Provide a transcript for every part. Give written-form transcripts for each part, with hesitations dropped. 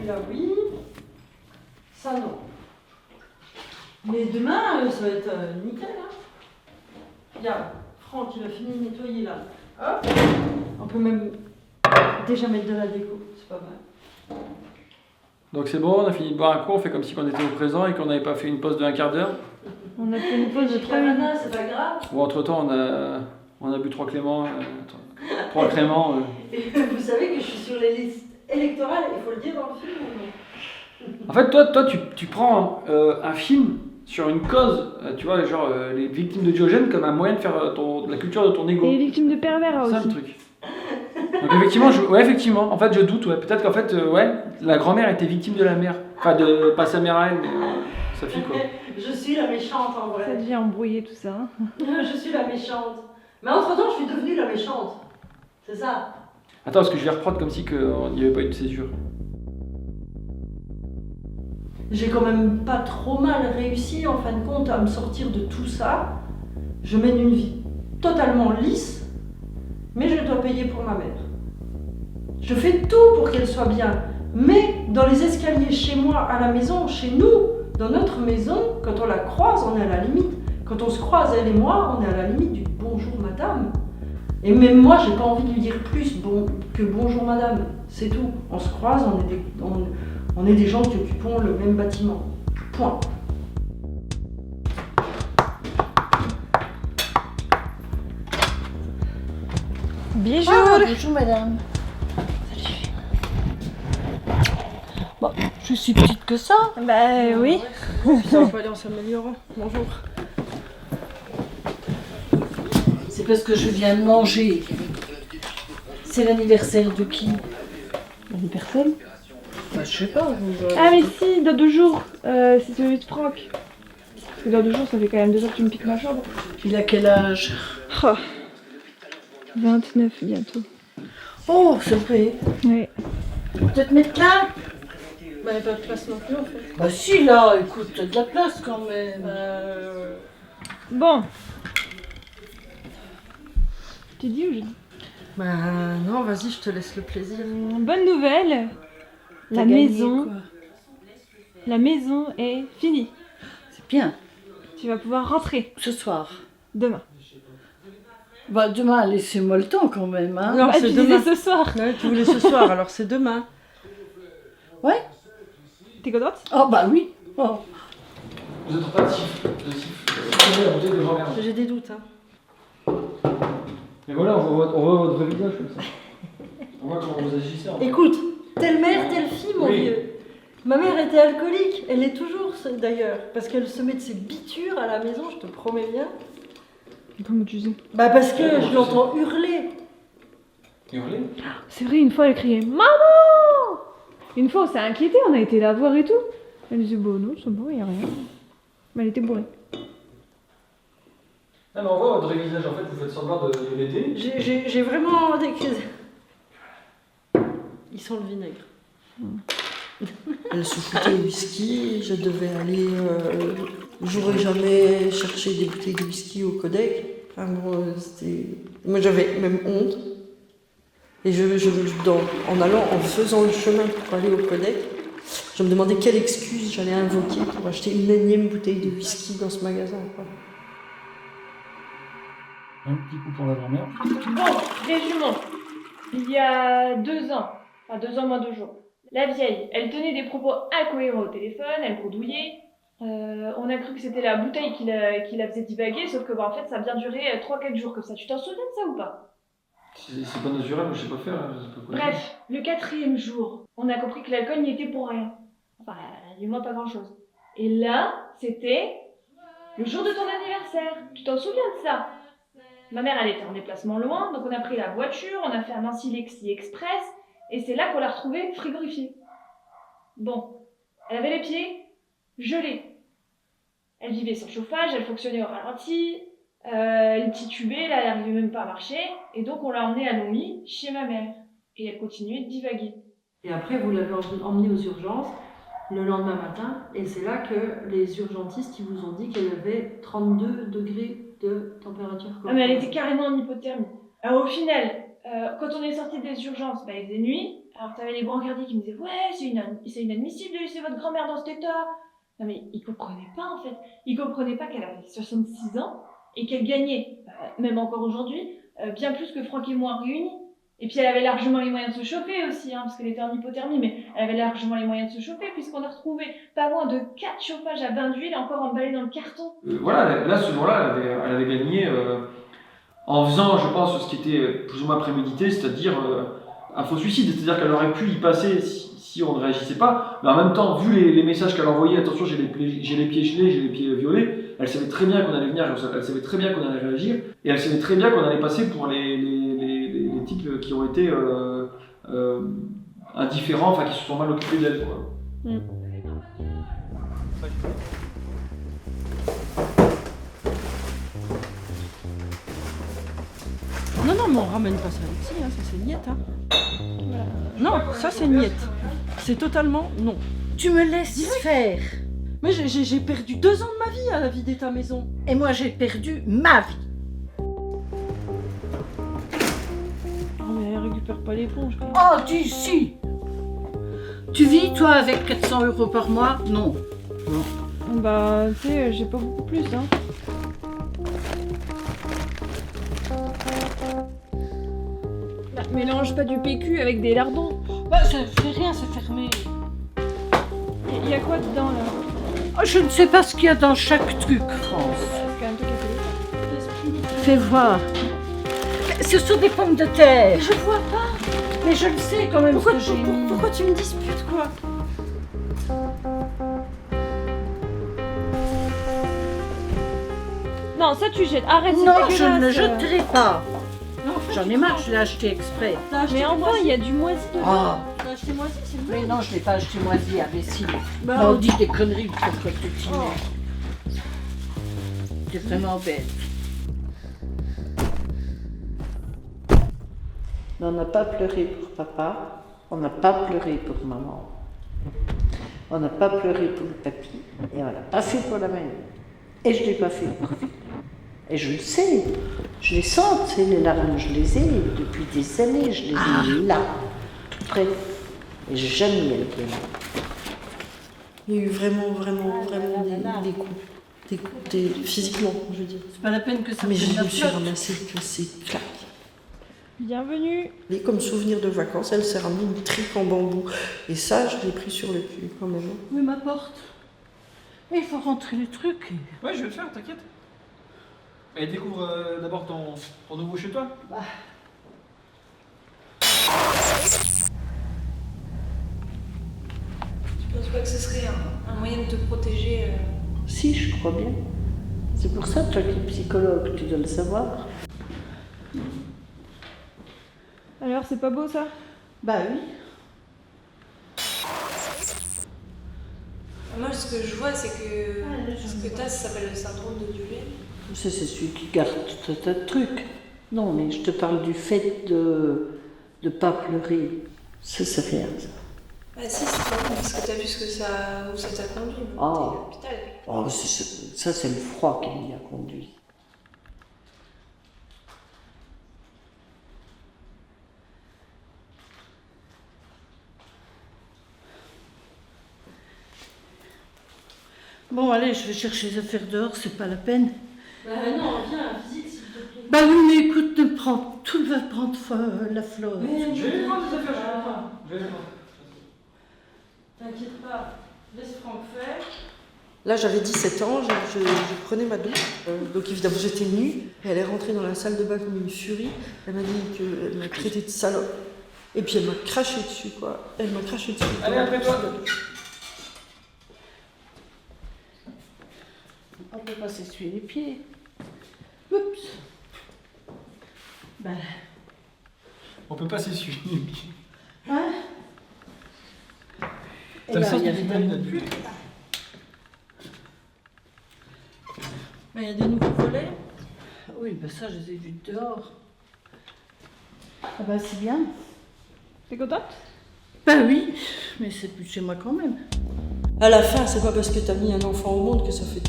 celui-là, oui. Ça, non. Mais demain, ça va être nickel. Hein. Regarde, Franck, il a fini de nettoyer là. Hop. On peut même déjà mettre de la déco, c'est pas mal. Donc c'est bon, on a fini de boire un coup, on fait comme si on était au présent et qu'on n'avait pas fait une pause de 1/4 d'heure. On a fait une pause de 3 minutes. C'est pas grave. Bon, entre-temps, on a bu 3 Clément. 3 Clément. Et vous savez que je suis sur les listes électorales, il faut le dire dans le film ou non? En fait, toi tu prends un film sur une cause, tu vois, genre les victimes de Diogène comme un moyen de faire la culture de ton ego. Et les victimes de pervers C'est ça aussi. le truc. Donc effectivement, en fait je doute, ouais. Peut-être qu'en fait, la grand-mère était victime de la mère. Enfin, pas sa mère à elle, mais sa fille quoi. Je suis la méchante en vrai. Ça devient embrouillé tout ça. Hein. Je suis la méchante. Mais entre-temps, je suis devenue la méchante. C'est ça. Attends, parce que je vais reprendre comme si il n'y avait pas eu de césure. J'ai quand même pas trop mal réussi en fin de compte à me sortir de tout ça. Je mène une vie totalement lisse, mais je dois payer pour ma mère. Je fais tout pour qu'elle soit bien, mais dans les escaliers chez moi, à la maison, chez nous, dans notre maison, quand on la croise, on est à la limite. Quand on se croise, elle et moi, on est à la limite du bonjour madame. Et même moi, j'ai pas envie de lui dire plus que bonjour madame. C'est tout. On se croise, on est des gens qui occupons le même bâtiment. Point. Bonjour. Bonjour madame. Salut. Bon, je suis petite que ça. Bah oui. Ça va pas aller en s'améliorant. Bonjour. C'est parce que je viens de manger. C'est l'anniversaire de qui? Une personne. Bah, je sais pas. Ah mais si, dans 2 jours. C'est celui de Franck. Parce que dans 2 jours, ça fait quand même 2 jours que tu me piques ma chambre. Il a quel âge? Oh. 29 bientôt. Oh, c'est vrai. Oui. Peut-être mettre là? Bah, il n'y a pas de place non plus en fait. Bah si, là, écoute, t'as de la place quand même. Bon. Tu dis ou je dis? Bah non, vas-y, je te laisse le plaisir. Bonne nouvelle. T'as gagné, quoi. La maison est finie. C'est bien. Tu vas pouvoir rentrer Ce soir. demain. Bah demain, laissez-moi le temps quand même, hein. Non, Ah, c'est tu demain. disais ce soir. Ouais, tu voulais ce soir, alors c'est demain. Ouais. T'es contente? Oh bah oui. Oh. Vous êtes pas de siffle. La bouteille de grand-mère. J'ai des doutes. Hein. Mais voilà, on voit votre vrai visage comme ça. On voit comment vous agissez. En fait. Écoute, telle mère, telle fille, mon Oui. vieux. Ma mère était alcoolique, elle est toujours d'ailleurs, parce qu'elle se met de ses bitures à la maison, je te promets bien. Comment tu sais? Bah parce que je l'entends hurler. Hurler. C'est vrai, une fois elle criait Maman! Une fois on s'est inquiété, on a été la voir et tout. Elle disait bon non, c'est bon, y a rien. Mais elle était bourrée. Ah, mais on voit votre vrai visage, en fait, vous faites semblant de l'aider. J'ai vraiment des crises. Ils sont le vinaigre. Elle se foutait au whisky, je devais aller j'aurais jamais cherché des bouteilles de whisky au codec. Enfin, moi j'avais même honte. Et en faisant le chemin pour aller au codec, je me demandais quelle excuse j'allais invoquer pour acheter une énième bouteille de whisky dans ce magasin. Quoi. Un petit coup pour la grand-mère. Bon, résumons. Il y a 2 ans, enfin 2 ans moins 2 jours, la vieille, elle tenait des propos incohérents au téléphone, elle bredouillait. On a cru que c'était la bouteille qui la faisait divaguer, sauf que en fait ça a bien duré 3-4 jours comme ça. Tu t'en souviens de ça ou pas? C'est pas naturel, moi je sais pas faire. Hein, je sais pas quoi. Bref, le 4e jour, on a compris que l'alcool n'y était pour rien. Enfin, du moins pas grand-chose. Et là, c'était le jour de ton anniversaire. Tu t'en souviens de ça? Ma mère, elle était en déplacement loin, donc on a pris la voiture, on a fait un Nancy-Lexi Express, et c'est là qu'on l'a retrouvée frigorifiée. Bon, elle avait les pieds gelés. Elle vivait sans chauffage, elle fonctionnait au ralenti, elle titubait, là, elle n'arrivait même pas à marcher, et donc on l'a emmenée à Nomi, chez ma mère. Et elle continuait de divaguer. Et après, vous l'avez emmenée aux urgences le lendemain matin, et c'est là que les urgentistes ils vous ont dit qu'elle avait 32 degrés de température corporelle. Ah mais elle était carrément en hypothermie. Alors au final, Quand on est sorti des urgences, il faisait nuit. Alors t'avais les brancardiers qui me disaient ouais, c'est inadmissible de laisser votre grand-mère dans cet état. Non mais ils comprenaient pas en fait. Ils comprenaient pas qu'elle avait 66 ans et qu'elle gagnait, même encore aujourd'hui, bien plus que Franck et moi réunis. Et puis elle avait largement les moyens de se chauffer aussi, parce qu'elle était en hypothermie, mais elle avait largement les moyens de se chauffer puisqu'on a retrouvé pas moins de 4 chauffages à bain d'huile encore emballés dans le carton. Voilà, là, ce jour-là, elle avait gagné en faisant, je pense, ce qui était plus ou moins prémédité, c'est-à-dire un faux suicide. C'est-à-dire qu'elle aurait pu y passer si on ne réagissait pas, mais en même temps, vu les messages qu'elle envoyait, attention, j'ai les pieds gelés, j'ai les pieds violets, elle savait très bien qu'on allait venir, elle savait très bien qu'on allait réagir, et elle savait très bien qu'on allait passer pour les types qui ont été indifférents, enfin qui se sont mal occupés d'elle. Non, mais on ramène pas ça ici, ça c'est niette. Voilà. Non, ça c'est niette. C'est totalement non. Tu me laisses faire. Mais j'ai perdu 2 ans de ma vie à vider ta maison. Et moi, j'ai perdu ma vie. Non mais elle récupère pas l'éponge. Oh, si. Tu vis, toi, avec 400 € par mois? Non. Tu sais, j'ai pas beaucoup plus, Mélange pas du PQ avec des lardons. Ça fait rien, c'est fermé. Il y a quoi dedans là? Oh, je ne sais pas ce qu'il y a dans chaque truc, France. C'est quand même toi qui as fait. Fais voir. Mais ce sont des pommes de terre. Je vois pas. Mais je le sais quand même ce que j'ai mis. Pourquoi tu me disputes quoi? Non, ça tu jettes. Arrête, c'est Non, dégueulasse. je ne le jetterai pas. Non, en fait, J'en ai marre, je l'ai acheté exprès. T'as acheté Mais enfin, moisi. il y a du moisi dedans. Ah. T'as acheté moisi, c'est bon. Mais non, je n'ai pas acheté moisi, imbécile. Bah, On dit des conneries pour que tu t'y mets. T'es vraiment bête. Mais on n'a pas pleuré pour papa, on n'a pas pleuré pour maman, on n'a pas pleuré pour le papy, et on l'a pas fait pour la mamie. Et je ne l'ai pas fait pour Philippe. Et je le sais, je les sens, tu sais, les larmes, je les ai depuis des années, je les ai là, tout près. Et jamais elles viennent. il y a eu vraiment des coups. Physiquement, je veux dire. C'est pas la peine que ça Mais me je me suis flotte. ramassée que ces claques. Bienvenue. Et comme souvenir de vacances, elle s'est ramenée une trique en bambou. Et ça, je l'ai pris sur le cul quand même. Oui, ma porte. Et il faut rentrer les trucs. Ouais, je vais le faire, t'inquiète. Et découvre d'abord ton nouveau chez toi. Je pense pas que ce serait un moyen de te protéger. Si, je crois bien. C'est pour ça, toi qui es psychologue, tu dois le savoir. Alors, c'est pas beau ça? Bah oui. Moi, ce que je vois, c'est que ce que t'as, ça s'appelle le syndrome de Diolet. Ça, c'est celui qui garde tout un tas de trucs. Non, mais je te parle du fait de ne pas pleurer. Ça fait rien, ça. Bah si, c'est pas bon, parce que t'as vu où ça t'a conduit. T'es Oh. à l'hôpital. Oh, ça, c'est le froid qui m'y a conduit. Bon, allez, je vais chercher les affaires dehors, c'est pas la peine. Bah non, viens, visite s'il te plaît. Bah oui, mais écoute, tout va prendre la flore. Mais Je vais les prendre, les affaires, je vais les prendre. T'inquiète pas, laisse Franck faire. Là, j'avais 17 ans, je prenais ma douche. Donc évidemment, j'étais nue. Et elle est rentrée dans la salle de bain comme une furie. Elle m'a dit qu'elle m'a traité de salope. Et puis elle m'a craché dessus, quoi. Elle m'a craché dessus. Allez, après toi. On peut pas s'essuyer les pieds. Oups. Ben, On peut pas s'essuyer les pieds. hein? Et T'as le là, sens il y a des vitamines vraiment- là-dessus. Mais il y a des nouveaux volets. Oui, ben ça, je les ai vus dehors. Ah ben, c'est bien. T'es contente? Ben oui, mais c'est plus chez moi quand même. À la fin, c'est pas parce que t'as mis un enfant au monde que ça fait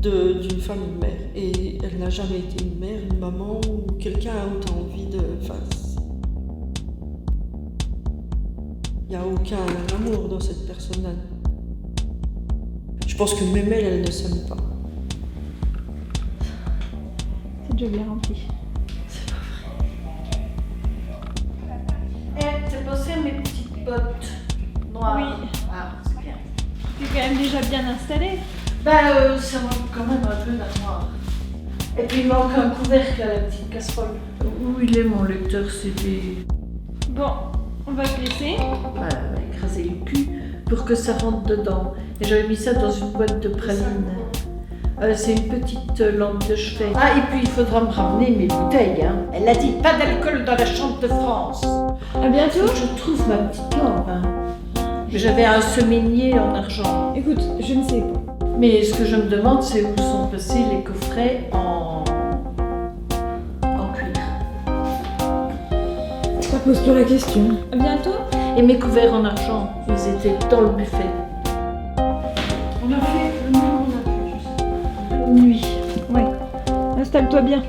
d'une femme une mère. Et elle n'a jamais été une mère, une maman ou quelqu'un où t'as envie de. Enfin, Il n'y a aucun amour dans cette personne-là. Je pense que même elle ne s'aime pas. Cette job est remplie. T'as pensé à mes petites bottes noires? Oui. Ah, c'est bien. Tu es quand même déjà bien installé. Ça manque quand même un peu d'armoire. Et puis il manque un couvercle à la petite casserole. Où il est mon lecteur CD? Bon, on va te laisser. Écraser le cul pour que ça rentre dedans. Et j'avais mis ça dans une boîte de pralines. C'est une petite lampe de chevet. Ah, et puis il faudra me ramener mes bouteilles. Hein. Elle a dit pas d'alcool dans la chambre de France. À bientôt. Faut que je trouve ma petite lampe. Hein. J'avais un semainier en argent. Écoute, je ne sais pas. Mais ce que je me demande, c'est où sont passés les coffrets en cuir. Pose-toi la question. À bientôt. Et mes couverts en argent, ils étaient dans le buffet. On a fait le nuit, on a fait juste. Nuit. Ouais. Installe-toi bien.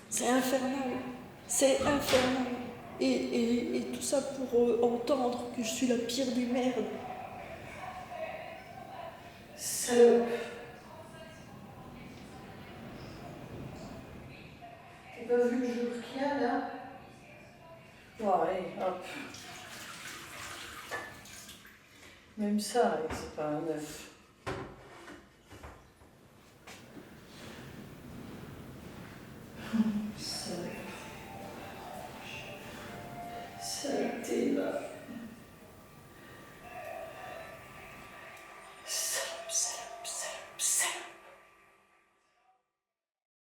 C'est infernal. C'est infernal. Et tout ça pour entendre que je suis la pire des merdes. Salope. T'as pas vu le jour qu'il y a là? Ouais, hop. Même ça, c'est pas un œuf. C'est